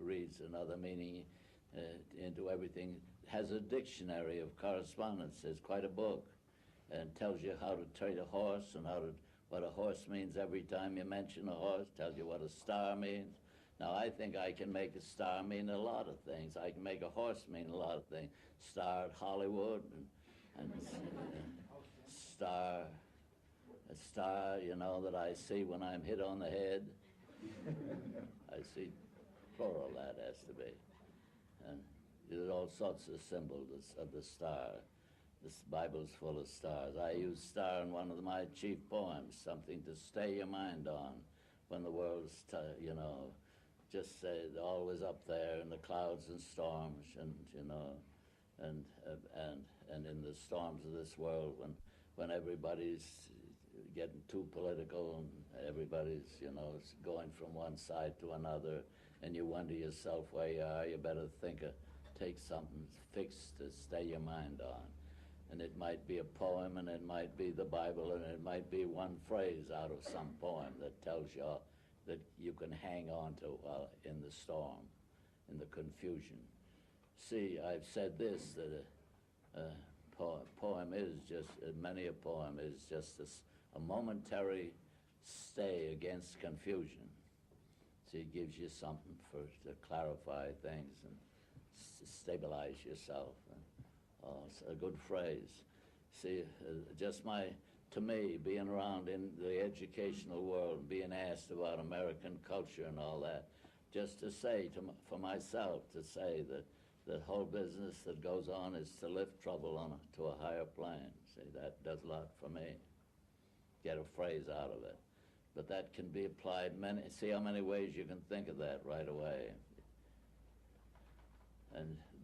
A: reads another meaning into everything, has a dictionary of correspondence, there's quite a book, and tells you how to trade a horse and what a horse means every time you mention a horse, tells you what a star means. Now, I think I can make a star mean a lot of things. I can make a horse mean a lot of things. Star at Hollywood, and a star, that I see when I'm hit on the head. I see plural, that has to be. And there's all sorts of symbols of the star. This Bible's full of stars. I use star in one of my chief poems, something to stay your mind on when the world's, just say always up there in the clouds and storms, and and in the storms of this world, when everybody's getting too political and everybody's going from one side to another, and you wonder yourself where you are, you better take something fixed to stay your mind on. And it might be a poem, and it might be the Bible, and it might be one phrase out of some poem that tells you that you can hang on to in the storm, in the confusion. See, I've said this, that a poem is just, many a poem is just a momentary stay against confusion. See, it gives you something to clarify things and stabilize yourself. It's a good phrase. See, to me, being around in the educational world, being asked about American culture and all that, just to say for myself, to say that the whole business that goes on is to lift trouble to a higher plane. See, that does a lot for me. Get a phrase out of it. But that can be applied see how many ways you can think of that right away.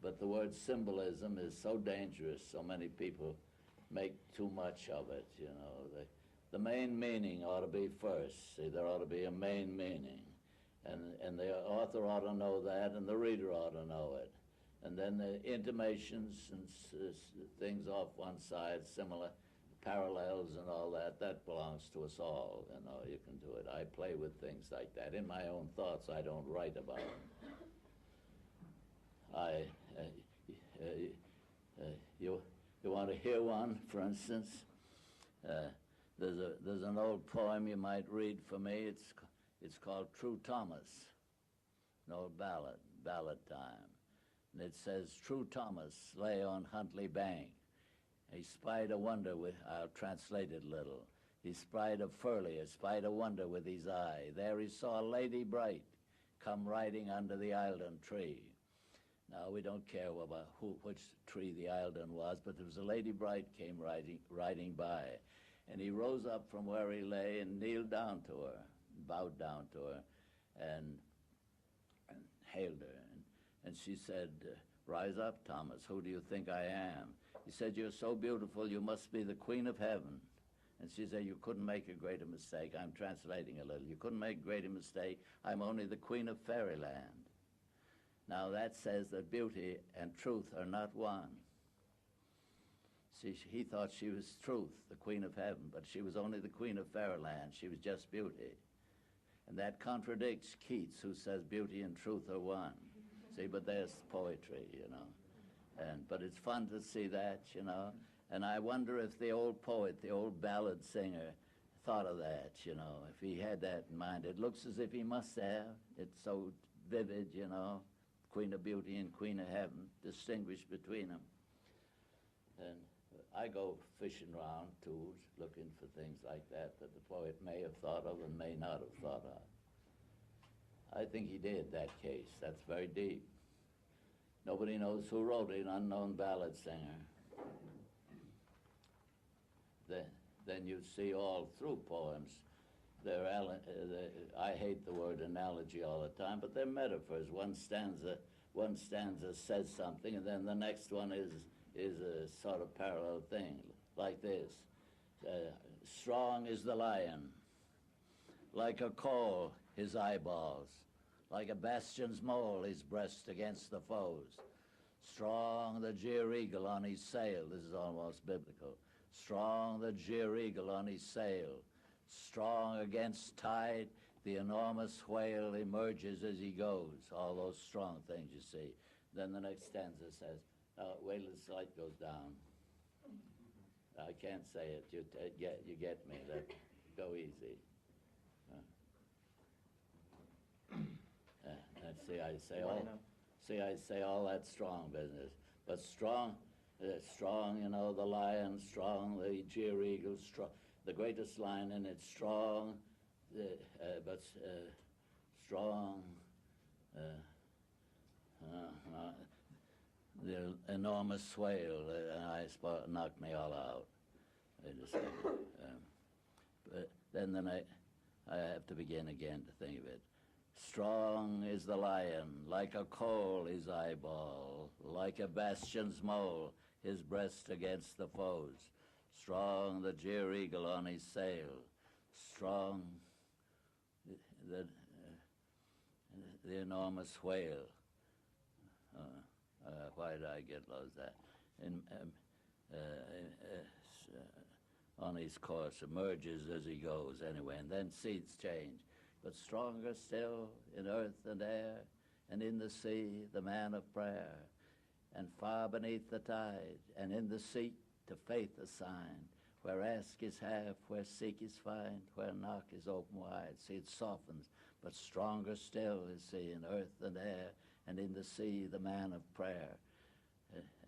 A: But the word symbolism is so dangerous, so many people make too much of it, you know. The main meaning ought to be first. See, there ought to be a main meaning. And the author ought to know that, and the reader ought to know it. And then the intimations and things off one side, similar parallels and all that, that belongs to us all, you know. You can do it. I play with things like that. In my own thoughts, I don't write about them. You want to hear one, for instance? There's an old poem you might read for me. It's called True Thomas, an old ballad time. And it says, True Thomas lay on Huntley Bank. He spied a wonder I'll translate it a little. He spied a furlier, spied a wonder with his eye. There he saw a lady bright come riding under the Eildon tree. Now, we don't care about which tree the Eildon was, but there was a lady bright came riding by. And he rose up from where he lay and kneeled down to her, bowed down to her, and hailed her. And she said, Rise up, Thomas, who do you think I am? He said, You're so beautiful, you must be the Queen of Heaven. And she said, You couldn't make a greater mistake. I'm translating a little. You couldn't make a greater mistake. I'm only the Queen of Fairyland. Now that says that beauty and truth are not one. See, he thought she was truth, the Queen of Heaven, but she was only the Queen of Fairyland. She was just beauty. And that contradicts Keats, who says beauty and truth are one. See, but there's poetry, you know. But it's fun to see that, you know. And I wonder if the old poet, the old ballad singer, thought of that, you know, if he had that in mind. It looks as if he must have. It's so vivid, you know. Queen of Beauty and Queen of Heaven, distinguish between them. And I go fishing around, too, looking for things like that the poet may have thought of and may not have thought of. I think he did, that case. That's very deep. Nobody knows who wrote it, an unknown ballad singer. Then you see all through poems, I hate the word analogy all the time, but they're metaphors. One stanza says something, and then the next one is a sort of parallel thing, like this. Strong is the lion, like a coal, his eyeballs, like a bastion's mole, his breast against the foes. Strong the jeer eagle on his sail, this is almost biblical. Strong the jeer eagle on his sail. Strong against tide, the enormous whale emerges as he goes. All those strong things you see. Then the next stanza says, wait till the light goes down. I can't say it. You get me. Go easy. I say all that strong business. But strong, you know, the lion, strong, the jeer eagle, strong. The greatest line in it, strong, but strong, the enormous whale, knocked me all out. Wait a second. But then I have to begin again to think of it. Strong is the lion, like a coal his eyeball, like a bastion's mole, his breast against the foes. Strong the jeer eagle on his sail, strong the enormous whale. Why did I get lost that? On his course, emerges as he goes anyway, and then seats change. But stronger still in earth and air, and in the sea, the man of prayer, and far beneath the tide, and in the seat, to faith assigned, where ask is half, where seek is find, where knock is open wide. See, it softens, but stronger still is he in earth and air, and in the sea the man of prayer,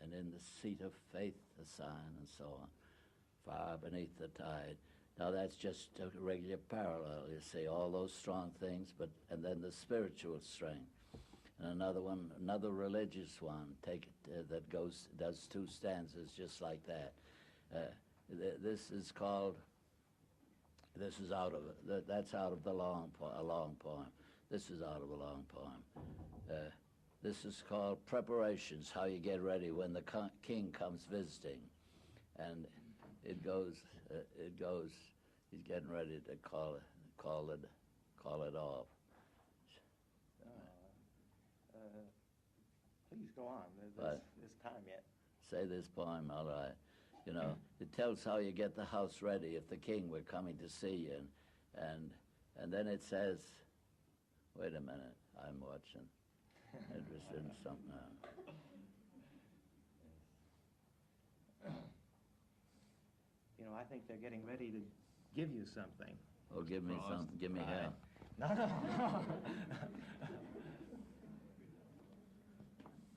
A: and in the seat of faith the sign, and so on, far beneath the tide. Now that's just a regular parallel, you see, all those strong things, and then the spiritual strength. And another one, another religious one, that does two stanzas just like that. This is out of, that's out of a long poem. This is out of a long poem. This is called Preparations, how you get ready when the king comes visiting. And it goes, he's getting ready to call it off.
B: Please go on. There's time yet.
A: Say this poem, all right. You know, it tells how you get the house ready if the king were coming to see you. And then it says, wait a minute, I'm watching. Interested in something else.
B: You know, I think they're getting ready to give you something.
A: Oh, give me something. Give me hell.
B: No.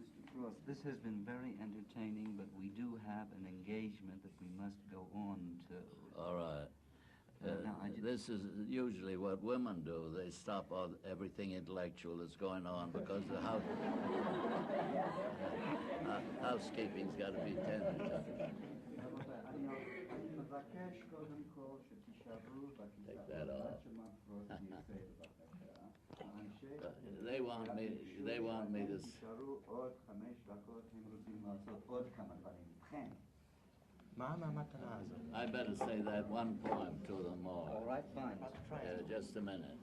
L: Mr. Frost, this has been very entertaining, but we do have an engagement that we must go on to.
A: All right. This is usually what women do. They stop everything intellectual that's going on because the housekeeping's got to be tended to. Take that off. They want me to... I better say that one poem to them all.
L: All right, fine.
A: Just a minute.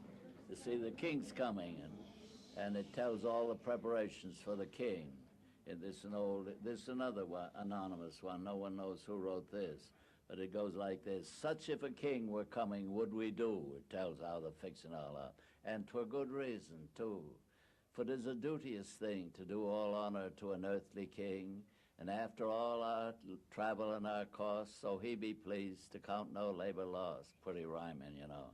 A: You see, the king's coming, and it tells all the preparations for the king. And this is another one, anonymous one. No one knows who wrote this. But it goes like this. Such if a king were coming, would we do? It tells how they're fixing all up. And 'twere good reason, too. For 'tis a duteous thing to do all honor to an earthly king, and after all our travel and our cost, so he be pleased to count no labor lost. Pretty rhyming, you know.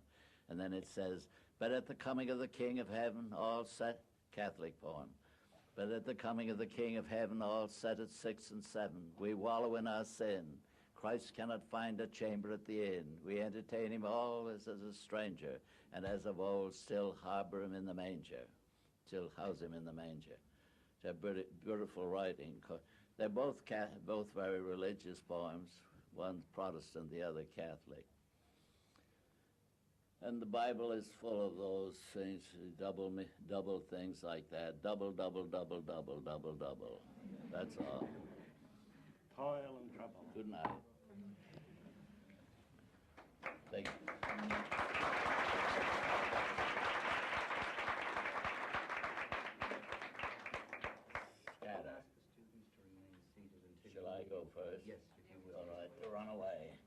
A: And then it says, but at the coming of the King of Heaven, all set, Catholic poem, but at the coming of the King of Heaven, all set at 6 and 7, we wallow in our sin. Christ cannot find a chamber at the inn. We entertain him all as a stranger, and as of old still harbor him in the manger, still house him in the manger. They're beautiful writing. They're both very religious poems, one Protestant, the other Catholic. And the Bible is full of those things, double things like that. Double, double, double, double, double, double. That's all.
B: Toil and trouble.
A: Good night. Thank you. Shall I go first?
L: Yes, if you will.
A: All right, to run away.